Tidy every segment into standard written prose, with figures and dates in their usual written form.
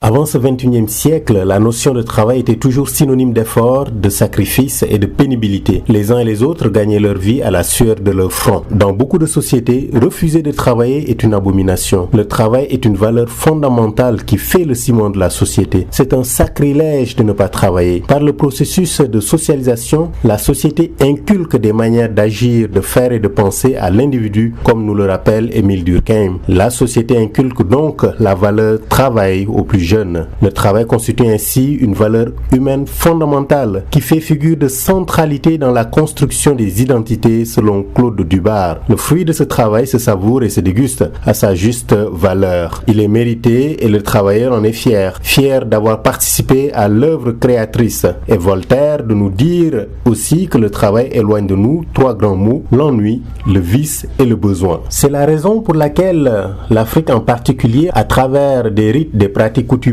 Avant ce 21e siècle, la notion de travail était toujours synonyme d'effort, de sacrifice et de pénibilité. Les uns et les autres gagnaient leur vie à la sueur de leur front. Dans beaucoup de sociétés, refuser de travailler est une abomination. Le travail est une valeur fondamentale qui fait le ciment de la société. C'est un sacrilège de ne pas travailler. Par le processus de socialisation, la société inculque des manières d'agir, de faire et de penser à l'individu, comme nous le rappelle Émile Durkheim. La société inculque donc la valeur travail aux plus jeunes. Le travail constitue ainsi une valeur humaine fondamentale qui fait figure de centralité dans la construction des identités selon Claude Dubar. Le fruit de ce travail se savoure et se déguste à sa juste valeur. Il est mérité et le travailleur en est fier. Fier d'avoir participé à l'œuvre créatrice. Et Voltaire de nous dire aussi que le travail éloigne de nous trois grands mots, l'ennui, le vice et le besoin. C'est la raison pour laquelle l'Afrique en particulier, à travers des rites, des pratiques coutumières,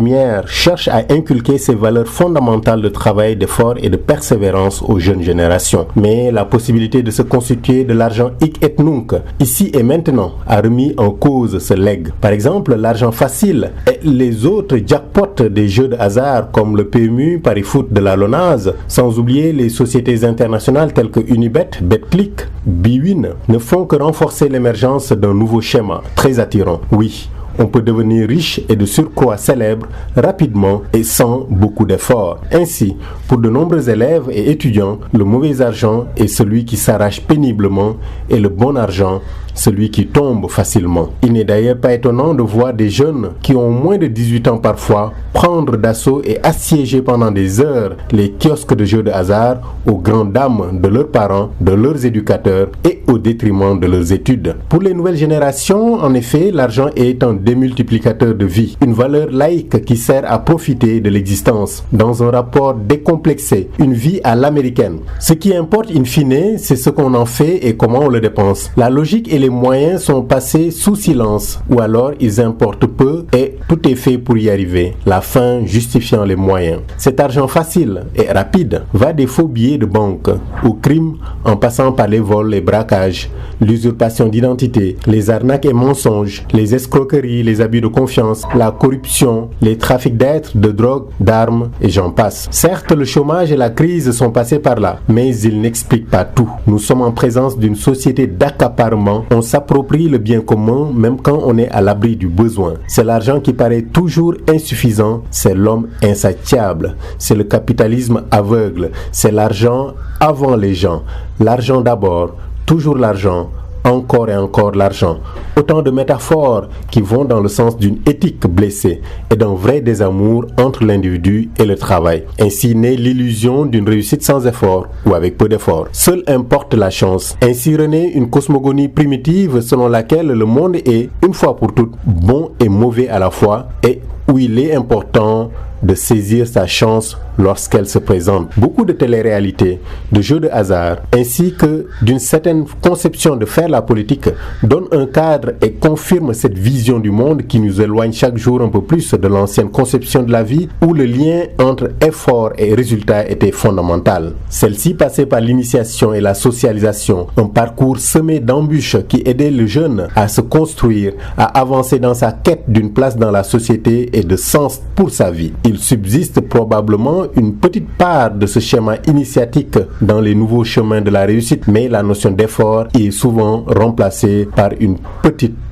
cherche à inculquer ces valeurs fondamentales de travail, d'effort et de persévérance aux jeunes générations. Mais la possibilité de se constituer de l'argent hic et nunc, ici et maintenant, a remis en cause ce legs. Par exemple, l'argent facile et les autres jackpots des jeux de hasard comme le PMU, Paris Foot de la LONASE, sans oublier les sociétés internationales telles que Unibet, Betclic, Bwin, ne font que renforcer l'émergence d'un nouveau schéma très attirant. Oui, on peut devenir riche et de surcroît célèbre rapidement et sans beaucoup d'efforts. Ainsi, pour de nombreux élèves et étudiants, le mauvais argent est celui qui s'arrache péniblement et le bon argent, celui qui tombe facilement. Il n'est d'ailleurs pas étonnant de voir des jeunes qui ont moins de 18 ans parfois prendre d'assaut et assiéger pendant des heures les kiosques de jeux de hasard aux grandes dames de leurs parents, de leurs éducateurs et au détriment de leurs études. Pour les nouvelles générations, en effet, l'argent est un démultiplicateur de vie, une valeur laïque qui sert à profiter de l'existence dans un rapport décomplexé, une vie à l'américaine. Ce qui importe in fine, c'est ce qu'on en fait et comment on le dépense. La logique et les moyens sont passés sous silence, ou alors ils importent peu et tout est fait pour y arriver, la fin justifiant les moyens. Cet argent facile et rapide va des faux billets de banque au crime en passant par les vols, les braquages, l'usurpation d'identité, les arnaques et mensonges, les escroqueries, les abus de confiance, la corruption, les trafics d'êtres, de drogue, d'armes et j'en passe. Certes, le chômage et la crise sont passés par là, mais ils n'expliquent pas tout. Nous sommes en présence d'une société d'accaparement. On s'approprie le bien commun même quand on est à l'abri du besoin. C'est l'argent qui paraît toujours insuffisant, c'est l'homme insatiable, c'est le capitalisme aveugle, c'est l'argent avant les gens. L'argent d'abord, toujours l'argent, encore et encore l'argent. Autant de métaphores qui vont dans le sens d'une éthique blessée et d'un vrai désamour entre l'individu et le travail. Ainsi naît l'illusion d'une réussite sans effort ou avec peu d'effort. Seule importe la chance. Ainsi renaît une cosmogonie primitive selon laquelle le monde est, une fois pour toutes, bon et mauvais à la fois et où il est important de saisir sa chance lorsqu'elle se présente. Beaucoup de télé-réalités, de jeux de hasard, ainsi que d'une certaine conception de faire la politique donnent un cadre et confirment cette vision du monde qui nous éloigne chaque jour un peu plus de l'ancienne conception de la vie où le lien entre effort et résultat était fondamental. Celle-ci passait par l'initiation et la socialisation, un parcours semé d'embûches qui aidait le jeune à se construire, à avancer dans sa quête d'une place dans la société et de sens pour sa vie. Il subsiste probablement une petite part de ce schéma initiatique dans les nouveaux chemins de la réussite, mais la notion d'effort est souvent remplacée par une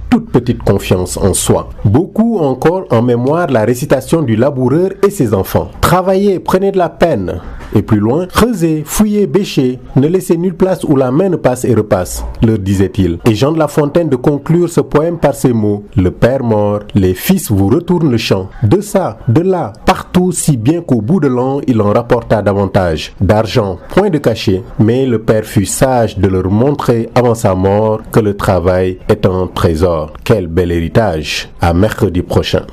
toute petite confiance en soi. Beaucoup ont encore en mémoire la récitation du laboureur et ses enfants. Travaillez, prenez de la peine. Et plus loin, creusez, fouillez, bêchez, ne laissez nulle place où la main ne passe et repasse, leur disait-il. Et Jean de La Fontaine de conclure ce poème par ces mots: le père mort, les fils vous retournent le champ. De ça, de là, partout, si bien qu'au bout de l'an, il en rapporta davantage. D'argent, point de cachet, mais le père fut sage de leur montrer avant sa mort que le travail est un trésor. Quel bel héritage! À mercredi prochain.